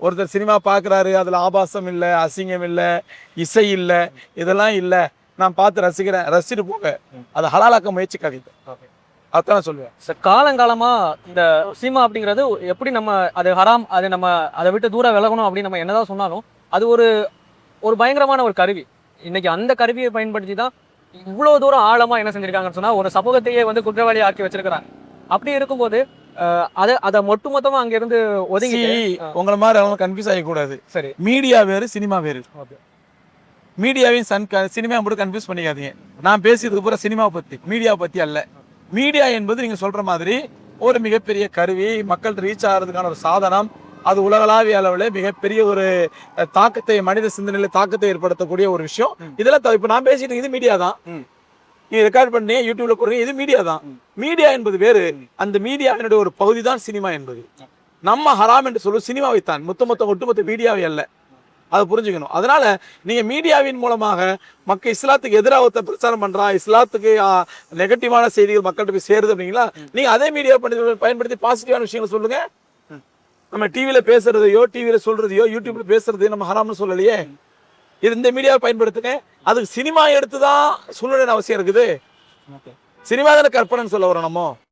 ஒருத்தர் சினிமா பார்க்குறாரு, அதில் ஆபாசம் இல்லை, அசிங்கம் இல்லை, இசை இல்லை, இதெல்லாம் இல்லை, நான் பார்த்து ரசிக்கிறேன், ரசிச்சுட்டு போங்க. அதை ஹலாலாக்க முயற்சிக்காதீங்க. அதான் நான் சொல்லுவேன். காலங்காலமா இந்த சினிமா அப்படிங்கிறது எப்படி நம்ம அது ஹராம், அது நம்ம அதை விட்டு தூரம் விலகணும் அப்படின்னு நம்ம என்னதான் சொன்னாலும் அது ஒரு ஒரு பயங்கரமான ஒரு கருவி. இன்னைக்கு அந்த கருவியை பயன்படுத்தி தான் இவ்வளவு தூரம் ஆழமா என்ன செஞ்சிருக்காங்கன்னு சொன்னா ஒரு சமூகத்தையே வந்து குற்றவாளி ஆக்கி வச்சிருக்கிறாங்க. அப்படி இருக்கும்போது அதை ஒட்டுமொத்தமா அங்க இருந்து ஒதுங்கி உங்களை மாதிரி அவங்க கன்ஃபியூஸ் ஆகக்கூடாது. சரி, மீடியா வேறு, சினிமா வேறு. மீடியாவையும் சினிமா மட்டும் கன்ஃபியூஸ் பண்ணிக்காதீங்க. நான் பேசியதுக்கு பூரா சினிமாவை பத்தி, மீடியாவை பத்தி அல்ல. மீடியா என்பது நீங்க சொல்ற மாதிரி ஒரு மிகப்பெரிய கருவி, மக்கள் ரீச் ஆகிறதுக்கான ஒரு சாதனம். அது உலகளாவிய அளவில் மிகப்பெரிய ஒரு தாக்கத்தை, மனித சிந்தனையில தாக்கத்தை ஏற்படுத்தக்கூடிய ஒரு விஷயம். இதெல்லாம் இப்ப நான் பேசிட்டு இது மீடியா தான். நீ ரெக்கார்ட் பண்ணி யூடியூப்ல போடுறீங்க, இது மீடியா தான். மீடியா என்பது வேறு. அந்த மீடியாவினுடைய ஒரு பகுதி தான் சினிமா என்பது. நம்ம ஹராம் என்று சொல்லும் சினிமாவை தான், ஒட்டுமொத்த மீடியாவை அல்ல. அதை புரிஞ்சுக்கணும். அதனால நீங்க மீடியாவின் மூலமாக மக்கள் இஸ்லாத்துக்கு எதிராக ஒருத்தர் பிரச்சாரம் பண்றான், இஸ்லாத்துக்கு நெகட்டிவான செய்திகள் மக்கள்கிட்ட போய் சேருது அப்படிங்களா, நீங்க அதே மீடியா பயன்படுத்தி பாசிட்டிவான விஷயங்களை சொல்லுங்க. நம்ம டிவியில பேசுறதையோ, டிவியில சொல்றதையோ, யூடியூப்ல பேசுறதையோ நம்ம ஹராம்னு சொல்லலையே. இது இந்த மீடியாவை பயன்படுத்துங்க. அதுக்கு சினிமா எடுத்துதான் சொல்லணும்னு அவசியம் இருக்குது. சினிமா தானே கற்பனைன்னு சொல்ல வரோம் நம்ம.